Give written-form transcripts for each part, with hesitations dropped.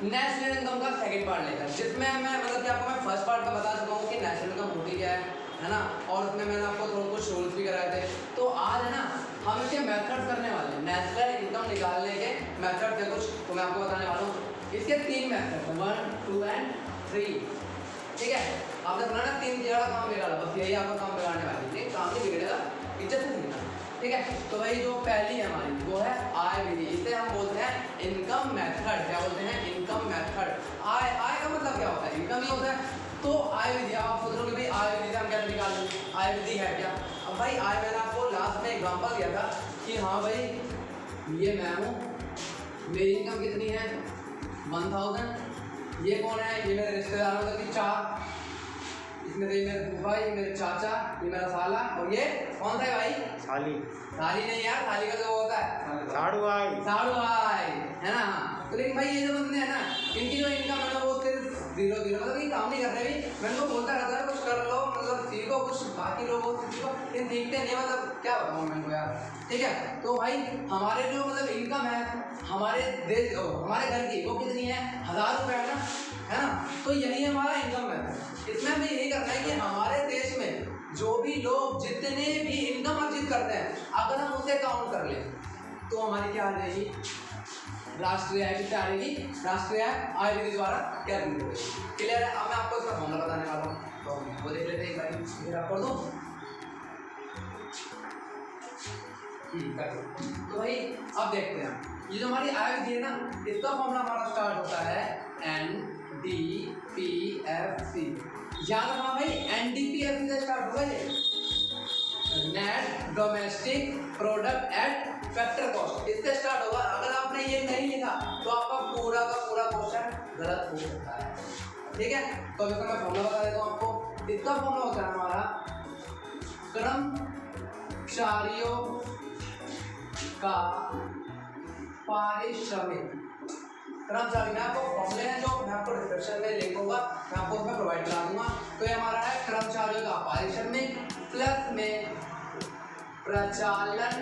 National income का second part लेकर, जिसमें मैं मतलब कि आपको मैं फर्स्ट पार्ट का बता चुका हूँ कि नेशनल इनकम होती क्या है ना, और उसमें मैंने आपको थोड़ा कुछ रूल्स भी कराए थे। तो आज है ना हम इसके मेथड्स करने वाले हैं, नेशनल इनकम निकालने के मेथड्स है कुछ, तो मैं आपको बताने वाला हूँ। इसके 3 मेथड हैं, 1, 2 एंड 3, ठीक है। आपने सुना ना 3 जगह काम बिगाड़ा, बस यही आपका काम बिगाड़ने वाली है, काम नहीं बिगड़ेगा, इज्जत से सीखना, ठीक है। तो भाई जो पहली है हमारी वो है आय विधि, इसे हम बोलते हैं इनकम मेथड। क्या बोलते हैं? Income method. आय का मतलब क्या होता है? इनकम ही होता है। तो आय विधि, आप सोच रहे हो कि भाई आय विधि से हम कैसे निकालेंगे, आय विधि है क्या? अब भाई आय मैंने आपको लास्ट में एग्जाम्पल दिया था कि हाँ भाई ये मैं हूँ, मेरी इनकम कितनी है 1000। ये कौन है? ये मेरे रिश्तेदारों का 4, इसमें ये मेरे फूफा, ये मेरे चाचा, ये मेरा साला, और ये कौन सा है भाई? साली। साली नहीं यार, साली का जो होता है साड़ू भाई, साड़ू भाई है ना। तो लेकिन भाई ये जो बंदे हैं ना, इनकी जो इनकम है ना वो सिर्फ 0 मतलब ये काम नहीं कर रहे भी। मैं उनको बोलता रहता है कुछ कर लो, मतलब सीखो कुछ, बाकी लोगों से सीखो, लेकिन सीखते नहीं, मतलब क्या बताऊँ मैं इनको यार, ठीक है। तो भाई हमारे जो मतलब इनकम है हमारे देश, हमारे घर की, वो कितनी है? 1000 रुपये है ना। तो यही हमारा इनकम है। इसमें हमें यही करना है कि हमारे देश में जो भी लोग जितने भी इनकम अर्जित करते हैं, अगर हम उसे काउंट कर लें तो हमारी क्या आ जाएगी? राष्ट्रीय आय कितनी आ जाएगी? राष्ट्रीय आय विधि द्वारा कैलकुलेट होगी। क्लियर है? अब मैं आपको इसका फॉर्मूला बताने वाला हूँ, तो वो देख लेते हैं एक बार, फिर आप कर दो। तो भाई अब देखते हैं ये जो हमारी आय विधि है ना, इसका फॉर्मूला हमारा स्टार्ट होता है NDPFC। याद रखना भाई, NDPFC से स्टार्ट होगा ये, net domestic product at factor cost, इससे स्टार्ट होगा। अगर आपने ये नहीं लिखा तो आपका पूरा का पूरा क्वेश्चन गलत हो सकता है, ठीक है। तो इसका मैं फॉर्मूला बता देता हूँ आपको। इसका फॉर्मूला होता है हमारा कर्मचारियों का पारिश्रमिक। कर्मचारी में आपको फॉर्मूले हैं जो मैं आपको डिस्क्रिप्शन में लिंक होगा, मैं आपको उसमें प्रोवाइड करा दूंगा। तो ये हमारा है कर्मचारियों का पारिश्रमिक प्लस में प्रचालन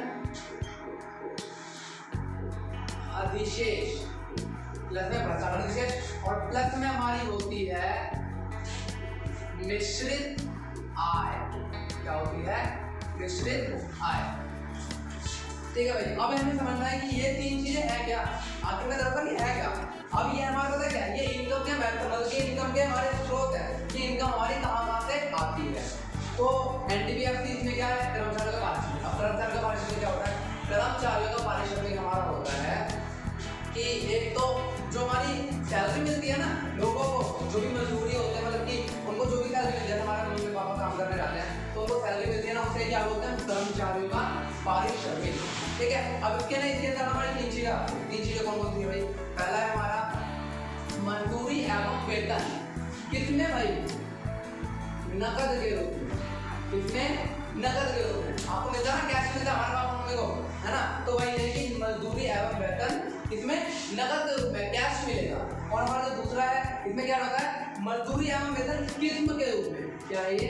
अधिशेष, प्लस में प्रचालन अधिशेष, और प्लस में हमारी होती है मिश्रित आय। क्या होती है? मिश्रित आय, ठीक है भाई। अब हमें समझना है कि ये 3 चीजें है क्या, आखिर में दरअसल ये है क्या। अब ये हमारा पता क्या है, ये इनकम के मतलब कि इनकम के हमारे स्रोत है कि इनकम हमारी कहाँ से आती है। तो NDPFC इसमें क्या है? कर्मचारियों का पारिश्रमिक। अब कर्मचारियों का पारिश्रमिक क्या होता है? कर्मचारियों का पारिश्रमिक हमारा होता है कि एक तो जो हमारी सैलरी मिलती है ना लोगों को, जो भी मजदूरी होते हैं, मतलब कि उनको जो भी सैलरी मिलती है, हमारे मम्मी पापा काम करने जाते हैं तो उनको सैलरी मिलती है ना, उसे क्या बोलते हैं? कर्मचारियों का पारिश्रमिक, ठीक है। अब इसके ना इसके अंदर हमारी 3 चीजें कौन कौन सी है भाई? पहला है हमारा मजदूरी एवं वेतन, किसमें भाई? नकद के रूप में, किसमें? नकद के रूप में। आपको मिलता है ना, कैश मिलता है हमारे पापा मम्मी को, है ना। तो भाई ये कि मजदूरी एवं वेतन इसमें नकद के रूप में कैश मिलेगा। और हमारा जो दूसरा है इसमें क्या होता है? मजदूरी एवं वेतन किस्म के रूप में। क्या है ये?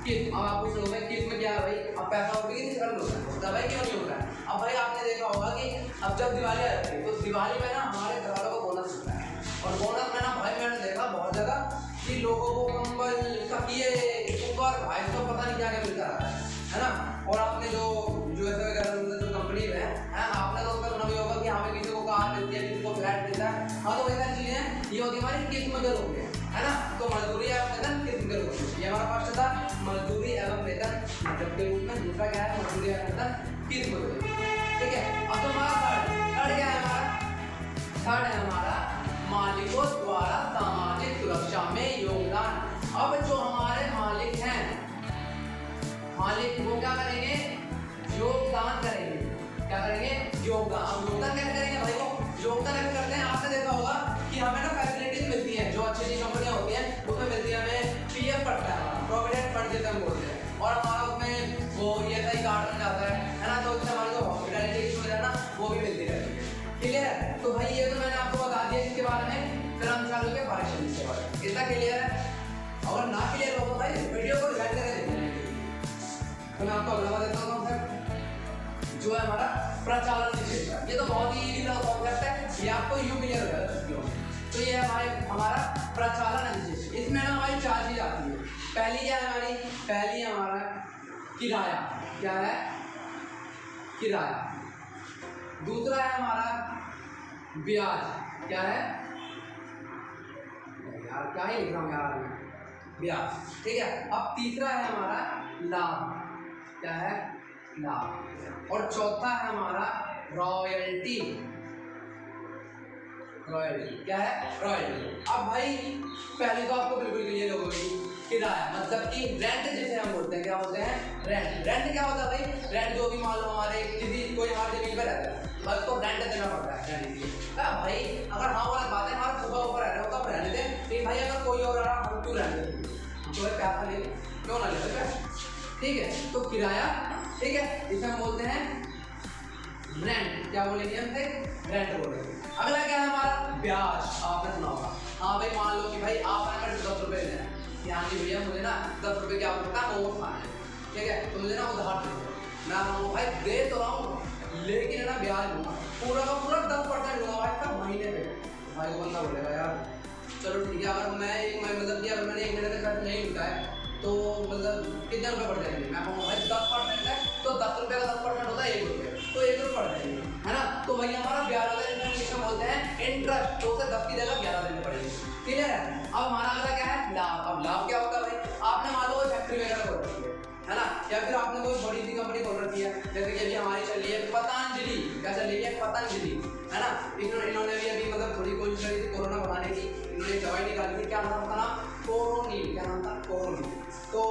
किस्म। अब आपको शुरू में किस्म क्या है भाई? अब पैसा और भी होता है भाई, क्यों नहीं होता है? अब भाई आपने देखा होगा कि अब जब दिवाली आ जाती है तो दिवाली में ना हमारे घर वालों को बोनस मिलता है, और बोनस में ना भाई मैंने देखा बहुत जगह कि लोगों को कंबल, तकिए, कुकर, भाई तो पता नहीं क्या क्या मिलता है ना। और आपने जो ऐसे वगैरह जो कंपनी है आपने तो उसका सुना भी होगा कि हमें किसी को कार मिलती है, किसी को फ्लैट मिलता है। हाँ, तो वैसा चीजें ये होती है हमारी किस्म के रूप में, है ना। तो मजदूरी एवं वेतन किस्म के रूप में, ये हमारा फर्स्ट था मजदूरी एवं वेतन नकद के रूप में। दूसरा क्या है? मजदूरी एवं वेतन किस्म के रूप में, ठीक है। अब तो हमारा थर्ड क्या है? हमारा थर्ड है हमारा मालिकों द्वारा सामाजिक सुरक्षा में योगदान। अब जो हमारे मालिक हैं, मालिक वो क्या करेंगे? योगदान करेंगे। क्या करेंगे? योगदान। अब योगदान कैसे करेंगे भाई? वो योगदान ऐसे करते हैं, आपने देखा होगा कि हमें ना फैसिलिटीज मिलती हैं, जो अच्छी कंपनियां होती हैं उसमें मिलती है हमें PF पड़ता है, प्रोविडेंट फंड जिसे हम बोलते हैं, और हमारा उसमें वो ESI कार्ड बन जाता है ना। तो इससे हमारी जो हॉस्पिटलिटी है ना वो भी मिलती रहती है, क्लियर है। तो भाई ये तो मैंने आपको बता दिया इसके बारे में, कर्मचारियों के पारिश्रमिक के बारे में। इतना क्लियर है? अगर ना क्लियर हो तो भाई वीडियो को रिवाइंड करके देखना। तो मैं आपको अगला देता हूँ कॉन्सेप्ट, जो है हमारा प्रचालन विशेषता। ये तो बहुत ही इजी कॉन्सेप्ट है, ये आपको यूं क्लियर हो जाएगा। तो ये हमारे हमारा प्रचालन अधिशेष। इसमें ना हमारी 4 चीज आती है। पहली क्या है हमारी, पहली हमारा किराया, क्या है, किराया। दूसरा है हमारा ब्याज, क्या है यार, क्या ही लिख रहा हूँ यार मैं, ब्याज, ठीक है। अब तीसरा है हमारा लाभ, क्या है, लाभ। और चौथा है हमारा रॉयल्टी, रॉयल्टी, क्या है, रॉयल्टी। अब भाई पहले तो आपको बिल्कुल क्लियर हो गई, किराया मतलब कि रेंट जिसे हम बोलते हैं, क्या बोलते हैं, रेंट। रेंट क्या होता है भाई, रेंट जो भी मान लो हमारे किसी कोई हमारे जमीन पर रहता है, बस तो रेंट देना पड़ता है रहने के लिए। भाई अगर हाँ वाला बात है, हमारा सुबह ऊपर रह रहे हो तो रहने दें, फिर भाई अगर कोई और रहा हम क्यों रहने दें, तो भाई पैसा ले, क्यों ना ले, ठीक है। तो किराया, ठीक है, इसे हम बोलते हैं रेंट, क्या बोलेंगे हम थे, रेंट बोलेंगे। अगला क्या है हमारा ब्याज, आपने सुना होगा। हाँ भाई मान लो कि भाई आपने मेरे 10 रुपये देना है, ध्यान नहीं भैया मुझे ना 10 रुपये की आवश्यकता है, मोमोज खाना है, ठीक है, तो मुझे ना उधार दे दो। मैं भाई दे तो रहा हूँ, लेकिन है ना ब्याज लूँगा, पूरा का पूरा 10% लूँगा भाई का महीने पे। भाई को बंदा बोलेगा यार चलो ठीक है, अगर मैं मतलब कि अगर मैंने 1 महीने तक खर्च नहीं लुटा है तो मतलब कितने रुपये पड़ जाएंगे, मैं कहूँगा भाई 10% है तो 10 रुपये का 10% होता है 1 रुपये, तो 1 रुपये पड़ जाएंगे, है ना। तो वही हमारा ब्याज होता है, जिसमें बोलते हैं इंटरेस्ट, तो उसे 10 की जगह 11 देने पड़ेंगे, क्लियर है। अब हमारा अगला क्या है, लाभ। अब लाभ क्या होता है भाई, आपने मान लो कोई फैक्ट्री वगैरह खोल रखी है ना, या फिर आपने कोई बड़ी सी कंपनी खोल रखी है, जैसे कि अभी हमारी चल रही है पतंजलि, क्या चल रही है, पतंजलि, है ना। इन्होंने भी अभी मतलब थोड़ी कोशिश करी थी कोरोना बढ़ाने की, इन्होंने एक दवाई निकाली थी, क्या नाम था, नाम कोरोनिल, क्या नाम था, कोरोनिल। तो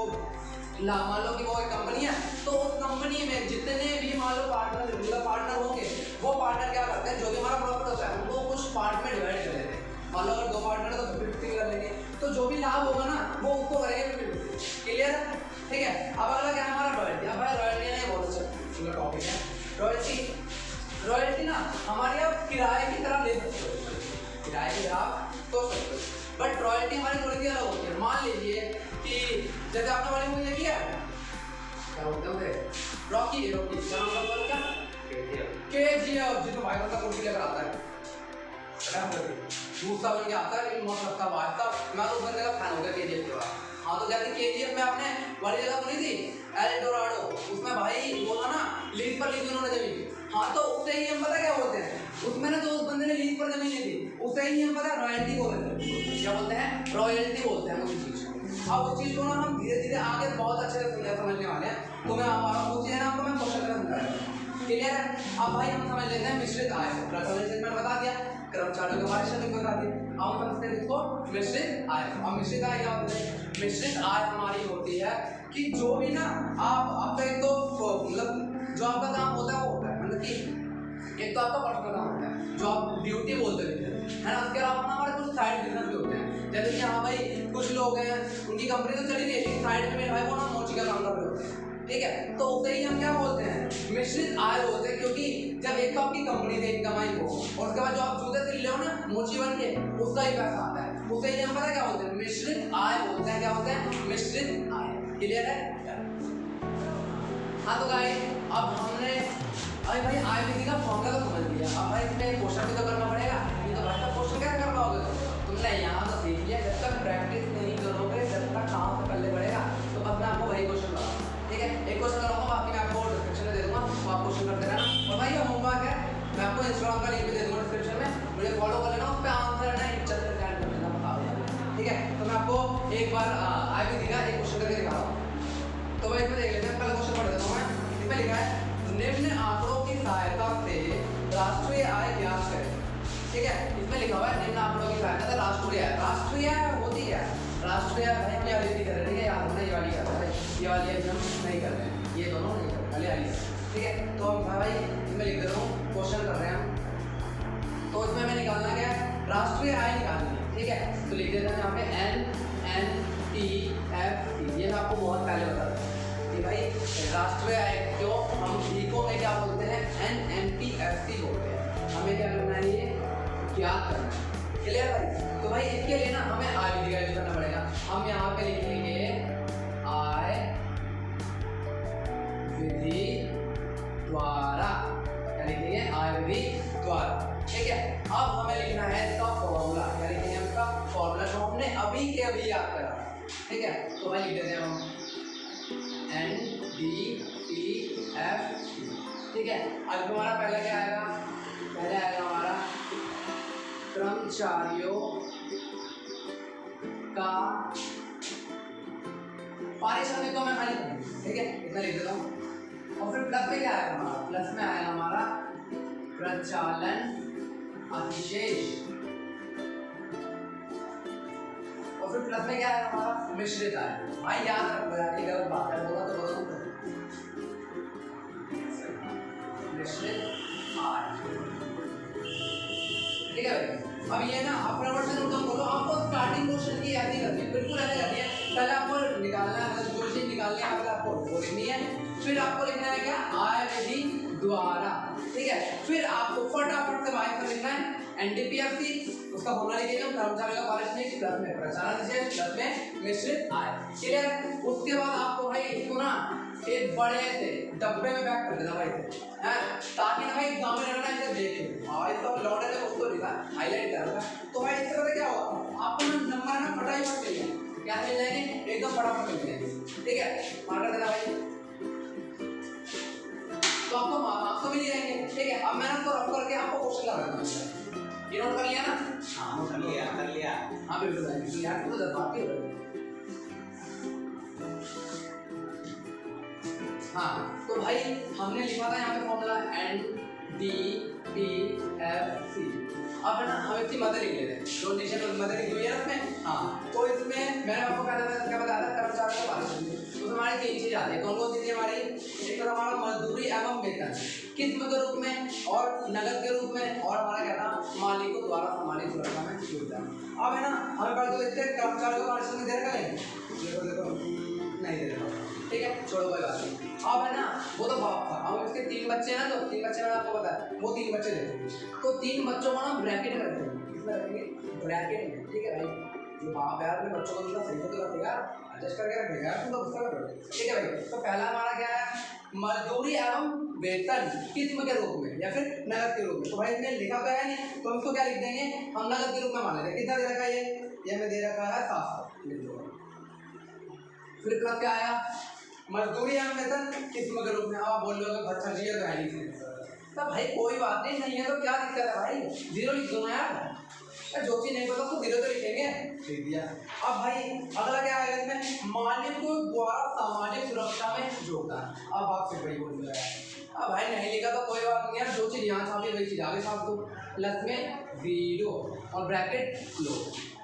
मान लो कि वो एक कंपनी है, तो उस कंपनी में जितने भी मान लो पार्टनर होंगे, वो पार्टनर क्या करते हैं, जो भी हमारा प्रॉफिट होता है उनको कुछ पार्ट में डिवाइड कर लेते हैं। मान लो अगर 2 पार्टनर है तो 50-50 कर लेंगे, तो जो भी लाभ होगा ना वो उसको करेंगे 50-50, क्लियर है, ठीक है। अब अगला क्या है हमारा रॉयल्टी। अब भाई रॉयल्टी नहीं बहुत अच्छा टॉपिक है, रॉयल्टी। रॉयल्टी ना हमारे आप किराए की तरह ले सकते हो, किराए की तरह तो सकते हो, बट रॉयल्टी हमारी थोड़ी सी अलग होती है। मान लीजिए कि जैसे आपने वाली मूवी देखी है, क्या बोलते हैं रॉकी, क्या नाम था उसका, KGF, जिसमें भाई का कुर्सी लेकर आता है, दूसरा बन के आता है, लेकिन बहुत लगता है था, मैं तो उस बंदे का फैन हो गया KGF के बाद। हाँ तो जैसे KGF में आपने वाली जगह सुनी थी एल डोराडो, उसमें भाई बोला ना लीज पर ली थी उन्होंने जमीन, हाँ तो उससे ही हम पता क्या बोलते हैं, उसमें ना जो उस बंदे ने लीज पर जमीन ली थी उससे ही हम पता रॉयल्टी बोलते हैं, क्या बोलते हैं, रॉयल्टी बोलते हैं उस चीज को। अब उस चीज को ना हम धीरे धीरे आगे बहुत अच्छे से समझने वाले हैं, तो मैं हमारा पूछे ना आपको, मैं क्वेश्चन का समझा रहा हूँ, क्लियर है। अब भाई हम समझ लेते हैं मिश्रित आय, प्रथम में बता दिया, कर्मचारियों के बारे में बता दिया, अब हम समझते हैं इसको मिश्रित आय। अब मिश्रित आय क्या होती है, मिश्रित आय हमारी होती है कि जो भी ना आपका एक तो मतलब जो आपका काम होता है वो होता है, मतलब कि एक तो आपका पर्सनल काम होता है जो आप ड्यूटी बोलते हैं, है ना, उसके अलावा हमारे कुछ साइड बिजनेस भी होते हैं, जैसे कि हाँ भाई कुछ लोग हैं उनकी कंपनी तो चली रही है, साइड में मेरे भाई वो ना मोची का काम कर रहे होते हैं, ठीक है, तो उसे ही हम क्या बोलते हैं, मिश्रित आय बोलते हैं, क्योंकि जब एक तो आपकी कंपनी से इनकम आई हो और उसके बाद जो आप जूते से ले हो ना मोची बन के, उसका ही पैसा आता है, उसे ही हम पता क्या बोलते हैं, मिश्रित आय बोलते हैं, क्या बोलते हैं, मिश्रित आय, क्लियर है। हाँ तो गाइस अब हमने अरे भाई आय विधि का फॉर्मूला तो समझ लिया, अब भाई इसमें क्वेश्चन भी तो करना पड़ेगा, नहीं तो भाई का क्वेश्चन कैसे कर पाओगे, तुमने यहाँ तो सीख लिया, जब तक प्रैक्टिस नहीं करोगे जब तक कहाँ से करने पड़ेगा, तो बस मैं आपको वही क्वेश्चन बताऊँ, ठीक है, एक क्वेश्चन कराऊंगा, बाकी मैं आपको डिस्क्रिप्शन में दे दूंगा, तो आप क्वेश्चन करते रहना। और भाई ये होमवर्क है, मैं आपको इंस्टाग्राम का लिंक भी दे दूंगा डिस्क्रिप्शन में, मुझे फॉलो कर लेना, उस पर आंसर है ना चल कर कर देना, बता देना, ठीक है। तो मैं आपको एक बार आय विधि का एक क्वेश्चन करके दिखा रहा हूँ, तो भाई इसमें देख लेते हैं, पहला क्वेश्चन पढ़ देता हूँ मैं, इसमें लिखा है निम्न आंकड़ों की सहायता से राष्ट्रीय आय ज्ञात करें, ठीक है, इसमें लिखा हुआ है निम्न आंकड़ों की सहायता से राष्ट्रीय आय, राष्ट्रीय आय होती है, राष्ट्रीय आय हम क्या विधि कर रहे हैं, ठीक है, याद रखना ये वाली कर रहे हैं, ये वाली हम नहीं कर रहे हैं, ये दोनों नहीं कर रहे हैं, ठीक है। तो हम भाई इसमें लिख दे रहा हूँ, क्वेश्चन कर रहे हैं हम, तो इसमें हमें निकालना क्या है, राष्ट्रीय आय निकालनी है, ठीक है, तो लिख देते हैं यहाँ पे NNTFT, ये मैं आपको बहुत पहले बता दूँ कि भाई राष्ट्रीय आय क्यों हम को में क्या बोलते हैं, NNTFT बोलते हैं, हमें क्या करना है, ये ज्ञात करना है, क्लियर भाई। तो भाई इसके लिए ना हमें आय विधि का यूज करना पड़ेगा, हम यहाँ पे लिखेंगे आय विधि द्वारा, क्या लिखेंगे, आय विधि द्वारा, ठीक है। अब हमें लिखना है इसका फॉर्मूला, क्या लिखेंगे हम अभी के अभी याद करा, ठीक है। तो भाई लिख देते हैं हम N D P F C, ठीक है। अब हमारा पहला क्या आएगा, पहले आएगा हमारा कर्मचारियों का पारिश्रमिक को मैं खाली, ठीक है, इतना लिख देता हूँ। और फिर प्लस में क्या आएगा हमारा, प्लस में आएगा हमारा प्रचालन अधिशेष, और फिर प्लस में क्या आएगा हमारा मिश्रित आएगा। भाई याद रखो यार, ये गलत बात है, बोला तो बोलो मिश्रित आय, ठीक है भाई। अब ये ना आप फटाफट से नोट करो, आपको स्टार्टिंग क्वेश्चन की याद नहीं करनी, बिल्कुल ऐसे करनी है। पहले आपको निकालना है, जो चीज निकालनी है आपको वो लिखनी है, फिर आपको लिखना है क्या, आय विधि द्वारा, ठीक है। फिर आपको फटाफट से बाहर कर लिखना है एनडीपीएफसी, उसका फॉर्मूला लिखिएगा, कर्मचारियों का पारिश्रमिक प्लस में प्रचालन अधिशेष प्लस में मिश्रित आय, क्लियर। उसके बाद आपको भाई इसको ना एक बड़े से डब्बे में पैक कर देना भाई, है, ताकि ना भाई एग्जाम में रहना इसे देखे। आज तो लौटे तो उसको लिखा हाईलाइट करूंगा, तो भाई इससे पता क्या होगा, आपको नंबर ना फटाई फट मिल जाएंगे, क्या मिल जाएंगे, एकदम फटाफट मिल जाएंगे, ठीक है। मार्क कर देना भाई, तो आपको मार्क्स तो मिल जाएंगे, ठीक है। अब मैंने तो रफ करके आपको क्वेश्चन लगा दूंगा, ये नोट कर लिया ना, हाँ नोट कर लिया, हाँ बिल्कुल भाई, यार तो जब बात ही हो रही है। हाँ तो भाई हमने लिखा था यहाँ पे फॉर्मूला NDPFC। अब है ना हम इसकी मदर लिख लेते हैं, जो नीचे मदर लिखी हुई है ना इसमें, हाँ। तो इसमें मैंने आपको क्या बताया था, कर्मचारियों का पारिश्रमिक, तो हमारी तीन चीज आती है। कौन कौन सी चीजें हमारी, एक तो हमारा मजदूरी एवं वेतन किस्म के रूप में और नगद के रूप में, और हमारा क्या था मालिकों द्वारा सामाजिक सुरक्षा में योगदान। अब है ना हमें पढ़ के देखते हैं कर्मचारियों का पारिश्रमिक दे रखा है, देखो नहीं दे रखा, ठीक है, छोड़ो कोई बात नहीं। अब है ना वो तो बाप था, अब इसके तीन बच्चे हैं ना, तो तीन बच्चे मैंने आपको बताया, वो तीन बच्चे देते हैं, तो तीन बच्चों को ना ब्रैकेट में रखेंगे, किसमें रखेंगे, ब्रैकेट में, ठीक है भाई। जो बाप यार अपने बच्चों को थोड़ा सही से तो रखेगा, एडजस्ट करके रखेगा यार, तुम तो गुस्सा कर रहे हो, ठीक है भाई। तो पहला हमारा क्या है, मजदूरी एवं वेतन किस्म के रूप में या फिर नगद के रूप में। तो भाई इसमें लिखा तो है नहीं, तो हम इसको क्या लिख देंगे, हम नगद के रूप में मान लेते हैं। कितना दे रखा है ये हमें दे रखा है 700, लिख दो। फिर प्लस क्या आया, मजदूरी एवं वेतन किस्म के रूप में। अब बोल लो कि अच्छा जी तो है नहीं, तो भाई कोई बात नहीं है तो क्या दिक्कत है भाई, जीरो लिख दो ना यार, जो चीज नहीं पता तो जीरो तो लिखेंगे, लिख दिया। अब भाई अगला क्या आएगा इसमें, मालिकों द्वारा सामाजिक सुरक्षा में योगदान। अब आपसे बड़ी बोल रहा है, अब भाई नहीं लिखा तो कोई बात नहीं यार, जो चीज यहाँ छापी वही चीज आगे छाप दो, प्लस में जीरो और ब्रैकेट लो,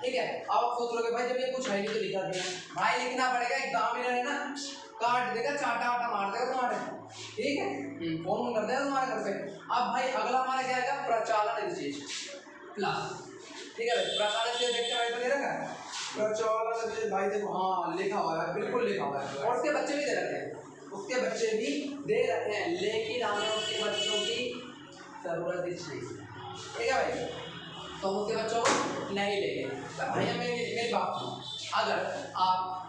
ठीक है। अब आप सोच लोगे भाई जब ये कुछ है नहीं तो लिखा दिया, भाई लिखना पड़ेगा, एग्जामिनर है ना काट देगा, चाटा वाटा मार देगा तुम्हारे, ठीक है, फोन कर देगा तुम्हारे घर पे। अब भाई अगला हमारा क्या आएगा, प्रचालन अधिशेष प्लस, ठीक है भाई। प्रचालन अधिशेष देखते भाई तो दे रखा है, प्रचालन अधिशेष भाई देखो, हाँ लिखा हुआ है, बिल्कुल लिखा हुआ है, और उसके बच्चे भी दे रखे हैं, उसके बच्चे भी दे रखे हैं, लेकिन हमें उसके बच्चों की जरूरत इसलिए, ठीक है भाई, तो उसके बच्चों को नहीं लेंगे। तो भाई हमें मेरी बात सुनो, अगर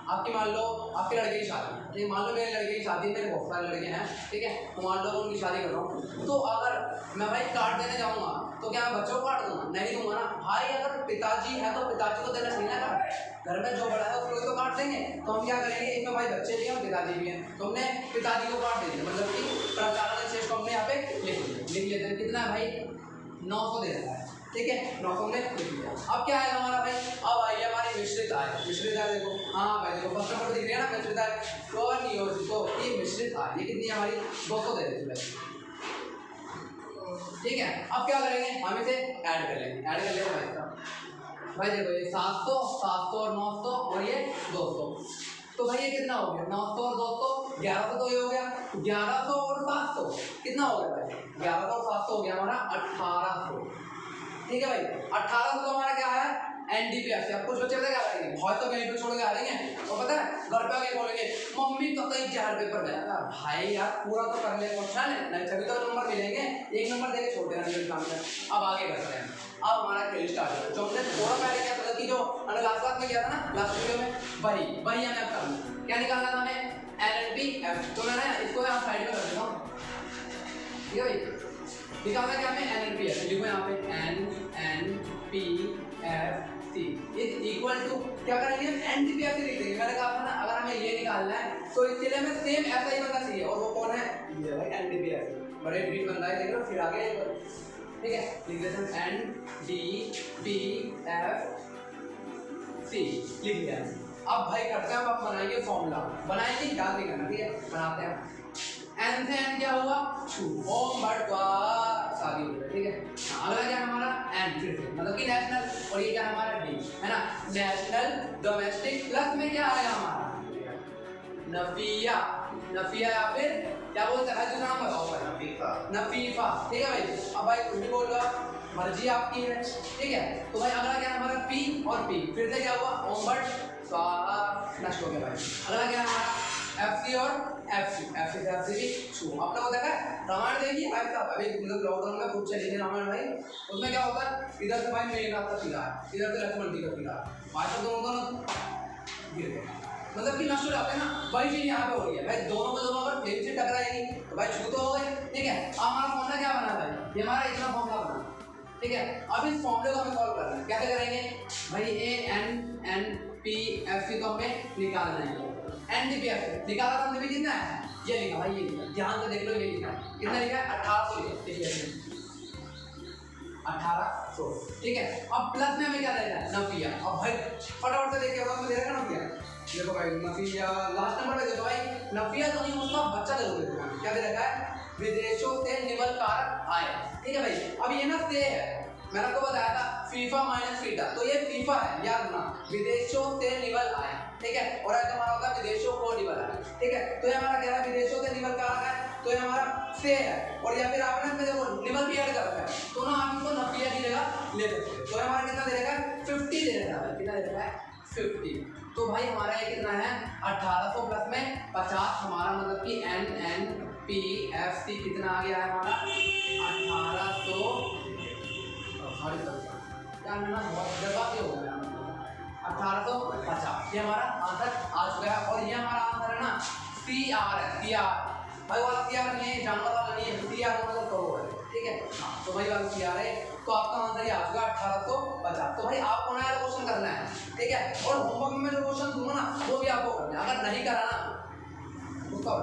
आपकी मान लो आपके लड़के की शादी, ठीक, मान लो मेरे लड़के की शादी, मेरे बहुत सारे लड़के हैं, ठीक है, तो मान लो उनकी शादी कर रहा हूँ, तो अगर मैं भाई कार्ड देने जाऊँगा तो क्या मैं बच्चों को कार्ड दूंगा, नहीं दूंगा ना भाई। अगर पिताजी है तो पिताजी को देना चाहिए ना, घर में जो बड़ा है उसको तो कार्ड देंगे। तो हम क्या करेंगे, एक में भाई बच्चे भी हैं और पिताजी भी हैं, तो हमने पिताजी को कार्ड दे दिया, मतलब कि प्रचालन अधिशेष को हमने यहाँ पे लिख लेते हैं। कितना है भाई, 900 दे रहा है, ठीक है, 900 में लिख लिया। अब क्या आएगा हमारा भाई, अब आइए हमारी मिश्रित आय। मिश्रित आय देखो, हाँ भाई देखो फर्स्ट नंबर दिख रही है ना मिश्रित आय, स्वनियोजित, तो ये मिश्रित आय ये कितनी है हमारी, 200 दे देती है, ठीक है। अब क्या करेंगे, हम इसे ऐड कर लेंगे, ऐड कर लेंगे भाई देखो ये 700 और 900 और ये 200, तो भाई ये कितना हो गया, 900 और 200 1100, तो ये हो गया 1100 और 700 कितना हो गया भाई, 1100 और 700 हो गया हमारा 1800, ठीक है भाई। 1800 तो हमारा क्या है, एनडीपीएफसी। अब कुछ बच्चे पता क्या करेंगे, बहुत तो कहीं पे छोड़ के आ रहे हैं, तो पता है घर पे आके बोलेंगे मम्मी तो कहीं 4 पेपर गया, भाई यार पूरा तो कर ले क्वेश्चन है, नहीं तभी तो नंबर मिलेंगे, एक नंबर देके छोड़ देना एग्जाम में। अब आगे बढ़ते हैं, अब हमारा खेल स्टार्ट हो, जो हमने थोड़ा पहले क्या था कि जो हमने लास्ट क्लास में किया था ना, लास्ट वीडियो में, वही हमें अब करना, क्या निकालना था हमें, एनएनपीएफ। तो मैंने इसको यहाँ साइड में कर देता हूँ, ठीक है भाई, निकालना क्या हमें, एनएनपीएफ लिखो यहाँ पे, NNPFC इज इक्वल टू क्या करेंगे एनडीपीएफ लिख देंगे। मैंने कहा था ना अगर हमें ये निकालना है तो इसके लिए हमें सेम ऐसा ही बनना चाहिए, और वो कौन है, ये भाई एनडीपीएफ। बड़े ब्रीफ बन रहा है, देख लो फिर आगे ठीक है लिख देते हैं एनडीपीएफ सी लिख लिया। अब भाई करते हैं, अब बनाएंगे फॉर्मूला, बनाएंगे याद नहीं करना, ठीक है बनाते हैं। एन से एन क्या हुआ छू, ओम बट शादी हो गया, ठीक है। अगला क्या है हमारा एन, फिर से मतलब कि नेशनल, और ये क्या है हमारा डी है ना, नेशनल डोमेस्टिक प्लस में क्या आएगा हमारा नफिया, नफिया या फिर क्या बोलते हैं जो नाम बताओ भाई, नफीफा, नफीफा, ठीक है भाई। अब भाई कुछ भी बोल लो मर्जी आपकी है, ठीक है। तो भाई अगला क्या है हमारा पी और पी, फिर से क्या हुआ ओम बट स्वाहा नष्ट हो गया भाई। अगला क्या है हमारा एफसी और एफसी, एफसी से एफसी भी छू। आप लोगों को देखा है रामायण देखिए भाई साहब, अभी मतलब लॉकडाउन में खूब चली थी रामायण भाई, उसमें क्या होता है इधर से भाई मेघनाथ का सीधा है, इधर से लक्ष्मण जी का सीधा है, भाई साहब दोनों गिर गए, मतलब कि नष्ट हो जाते हैं ना। वही चीज यहाँ पे हो रही है भाई, दोनों को दोनों अगर फ्लेम से टकराएगी तो भाई छू तो हो गए, ठीक है। अब हमारा फॉर्मूला क्या बना भाई, ये हमारा इतना फॉर्मूला बना, ठीक है। अब इस फॉर्मूले को हमें सॉल्व करना है, कैसे करेंगे भाई, A N N P F C को हमें निकालना है, एन डी पी एफ निकाला तो हमने भी कितना है, ये लिखा भाई, ये लिखा ध्यान से देख लो, ये लिखा कितना लिखा है 1800 लिखा, 1800, ठीक है। अब प्लस में हमें क्या देना है नफिया, अब भाई फटाफट से देखिए होगा मैं दे रखा नफिया, देखो भाई नफिया लास्ट नंबर पे देखो भाई, नफिया तो नहीं उसका बच्चा देखो, देखो क्या दे रखा है विदेशों से निवल कारक आए, ठीक है भाई। अब ये ना से है, मैंने आपको बताया था फीफा माइनस फीटा, तो ये फीफा है याद रखना, विदेशों से निवल आए, ठीक है। और ऐसा हमारा होता है विदेशों को निवल आए, ठीक है। तो ये हमारा क्या है विदेशों से निवल कारक है, तो ये हमारा से है, और या फिर आपने इसमें देखो निवल भी ऐड कर रखा है, तो ना आप इसको नफिया की जगह ले सकते हो। तो हमारा कितना दे रखा है 50 दे रखा है, कितना दे रखा है 50। तो भाई हमारा ये कितना है 1800 प्लस में 50, हमारा मतलब कि N N P F C कितना आ गया है हमारा 1800, यार ना बहुत जगह हो गया 1850, ये हमारा आंसर आ चुका है। और ये हमारा आंसर है ना सी आर है, सी आर भाई वाला सी आर नहीं है, जानवर वाला नहीं है, सी आर मतलब करोड़ है, ठीक है। तो भाई वाला सी आर है, तो आपका आंसर ये आ चुका 1850। तो भाई आपको नया क्वेश्चन करना है, ठीक है। और होमवर्क में जो क्वेश्चन दूंगा ना वो भी आपको करना है, अगर नहीं कराना उसका